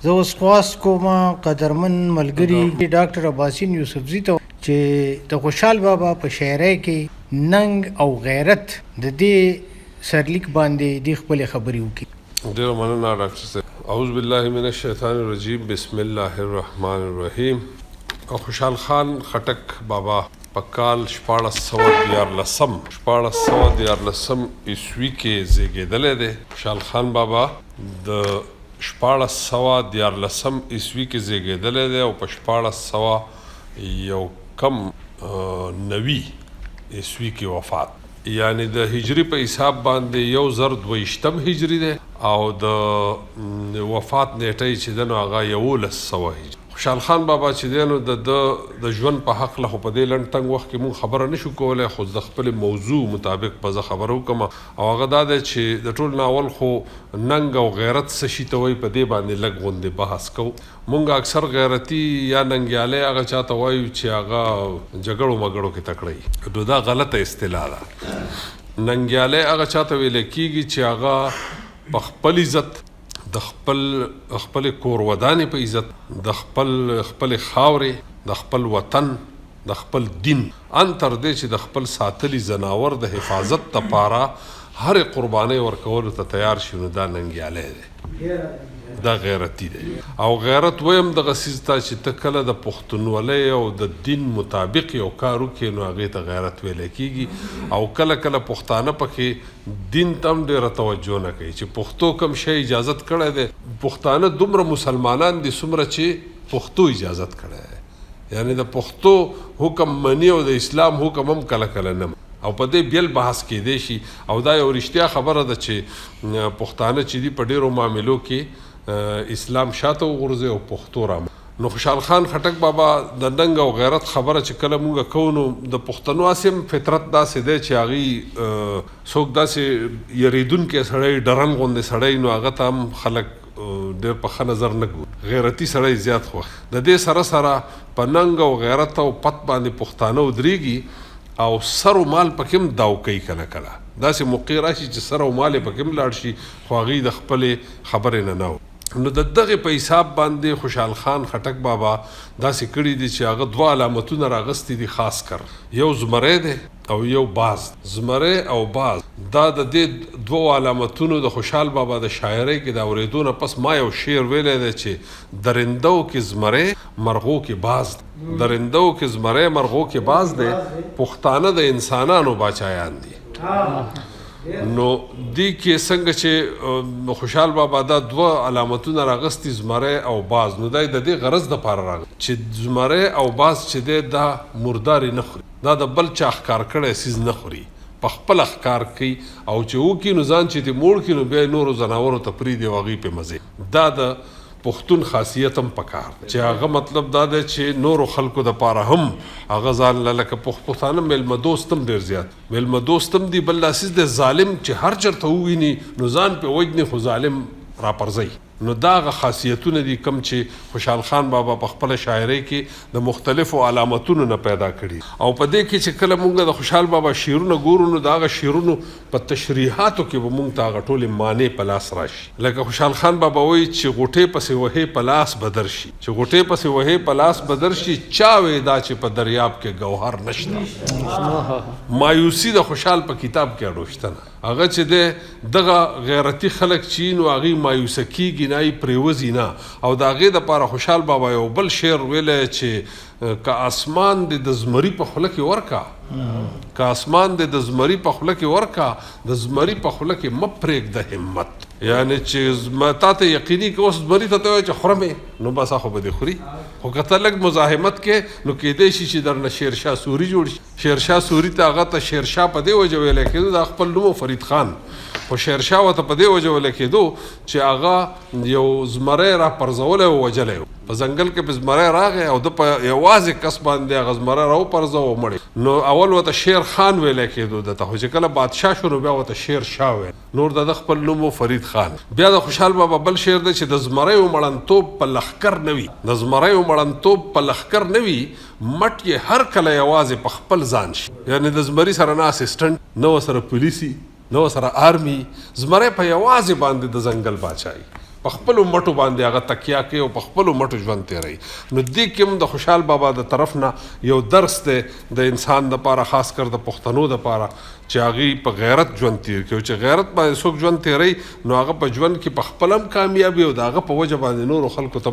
زه اوس خواست کوم قدرمن ملګري ډاکټر عباسین یوسفزي ته چې د خوشحال بابا په شاعرۍ کې ننګ او غیرت د دې سرلیک باندې د خپلې خبرې وکړي. ډېره مننه ډاکټر صاحب. اعوذ بالله من الشیطان الرجیم، بسم الله الرحمن الرحیم. خوشحال خان خټک بابا په کال 1414 عیسوي کې زیږېدلی دی. خوشحال خان بابا د 1414 عیسوي کې زیږېدلی دی او په 1490 عیسوي کې وفات، یعنی د هجري په حساب باندې 1022 هجري دی او د وفات نیټه چې ده نو هغه 1100 هجري. خوشحال خان بابا چې دی نو د ژوند په حقله خو په دې لنډ تنګ وخت کې مونږ خبره نشو کولی، خو د خپلې موضوع مطابق به زه خبره وکړم او هغه دا دی چې د ټول ناول خو ننګ او غیرت څه شي ته وایي په دې باندې لږ غوندې بحث کوو. مونږ اکثر غیرتي یا ننګیالی هغه چاته وایو چې هغه جګړو مګړو کې تکړه وي، نو دا غلطه اصطلاح ده. ننګیالی هغه چاته ویلی کېږي چې هغه په خپل عزت، د خپل کور ودانې په عزت، د خپل خاورې، د خپل وطن، د خپل دین، ان تر دې چې د خپل ساتلي ځناور د حفاظت دپاره هرې قربانۍ ورکولو ته تیار شي، نو دا ننګیالی دی، دا غیرتي دی. او غیرت ویم دغه څیز ته چې ته کله د پښتونولۍ او د دین مطابق یو کار وکړې نو هغې ته غیرت ویلی کېږي. او کله پښتانه پکې دین ته هم ډېره توجه نه کوي چې پښتو کوم شی اجازت کړی دی. پښتانه دومره مسلمانان دي څومره چې پښتو اجازت کړی دی، یعنی د پښتو حکم مني او د اسلام حکم هم کله نه، او په دې بیل بحث کېدی شي. او دا یو رښتیا خبره ده چې پښتانه چې دي په ډېرو معاملو کې اسلام شاته وغورځوي او پښتو را. نو خوشحال خان خټک بابا د ننګ او غیرت خبره چې کله مونږ کوو نو د پښتنو هسې هم فطرت داسې دی چې هغوی څوک داسې یریدونکی سړی، ډرن غوندې سړی، نو هغه ته هم خلک ډېر په ښه نظر نه ګوري، غیرتي سړی زیات خوښ. د دې سره په ننګ او غیرت او پت باندې پښتانه ودرېږي او سر و مال پکې هم داو کوي. کله داسې موقع راشي چې سر او مال یې پکې هم لاړ شي، خو هغوی د خپلې خبرې نه و. نو د دغې په حساب باندې خوشحال خان خټک بابا داسې کړي دي چې هغه 2 علامتونه راغستي دي خاص کر، یو زمری دی او یو باز. زمری او باز دا د دې 2 علامتونو د خوشحال بابا د شاعرۍ کې د اورېدو نه پس ما یو شعر ویلی دی چې درندو کې زمری مرغو کې باز دی. درندو کې زمری مرغو کې باز دی، پښتانه د انسانانو باچایان دي. نو دی کې څنګه چې خوشحال بابا دا 2 علامتونه راغستي، زمری او باز، نو دا د دې غرض دپاره راغلی چې زمری او باز چې دی دا مردارې نه خوري، دا د بل چا ښکار کړی څیز نه خوري، په خپله ښکار کوي او چې وکړي نو ځان چې دې موړ کړي نو بیا یې نورو ځناورو ته پرېږدي او هغوی پې مزې. دا د پښتون خاصیت هم پکار دی چې هغه مطلب دا دی چې نورو خلکو دپاره هم هغه ځان لکه پښتانه میلمه دوست هم ډېر زیات میلمه دوست هم دي. بل داسې دی ظالم چې هر چېرته وویني نو ځان پې وجني خو ظالم راپرځوي. نو دا هغه خاصیتونه دي کوم چې خوشحال خان بابا په خپله شاعرۍ کې د مختلفو علامتونو نه پیدا کړي. او په دې کې چې کله مونږ د خوشحال بابا شعرونه ګورو نو د هغه شعرونو په تشریحاتو کې به مونږ ته هغه ټولې معنی په لاس راشي. لکه خوشحال خان بابا وایي چې غوټې پسې وهې په لاس به درشي، چې غوټې پسې وهې په لاس به درشي، چا وی دا چې په دریاب کې ګوهر نشته. مایوسي د خوشحال په کتاب کې اړوشته نه، هغه چې دی دغه غیرتي خلک چې نو هغوی مایوسه کېږي نه، یې پرېوځي نه. او د هغې دپاره خوشحال بابا یو بل شعر ویلی چې که اسمان دې د زمري په خوله کې ورکا، که اسمان دې د زمري په خوله کې ورکا، د زمري په خوله کې مه پرېږده همت. یعنی چې تا ته یقیني که اوس زمري ته وایي چې خورم یې نو بس خو به دې خوري، خو که ته لږ مزاحمت کې نو کېدی شي چې درنه شیرشاه سوري جوړ شي. شیرشاه سوري ته هغه ته شیرشاه په دې وجه ویلی کېدو دا خپل نوم فرید خان، خو شیرشاه ورته په دې وجه ویلی کېدو چې هغه یو زمری را پرځولی و وجلی و. په ځنګل کې به زمری راغی او ده په یوازې کس باندې هغه زمری را وپرځه و مړی. نو اول ورته شیر خان ویلی کېدو ده ته، خو چې کله بادشاه شو نو بیا ورته شیر شاه ویل، نور د خپل نوم و فرید خان. بیا د خوشحال بابا بل شعر دی چې د زمریو مړنتوب په لښکر نه وي، د زمریو مړنتوب په لښکر نه وي، مټ یې هر کله یوازې په خپل ځان شي. یعنی د زمري سره نه اسسټنټ، نه ورسره پولیسي، نه ورسره آرمي، زمری په یوازې باندې د ځنګل باچایي، په خپلو مټو باندې هغه تکیه کوي او په خپلو مټو ژوند تېروي. نو دې کې هم د خوشحال بابا د طرف نه یو درس دی د انسان دپاره، خاص کر د پښتنو دپاره، چې هغوی په غیرت ژوند تېر کړي. چې غیرت باندې څوک ژوند تېروي نو هغه په ژوند کې په خپله هم کامیابي او د هغه په وجه باندې نورو خلکو ته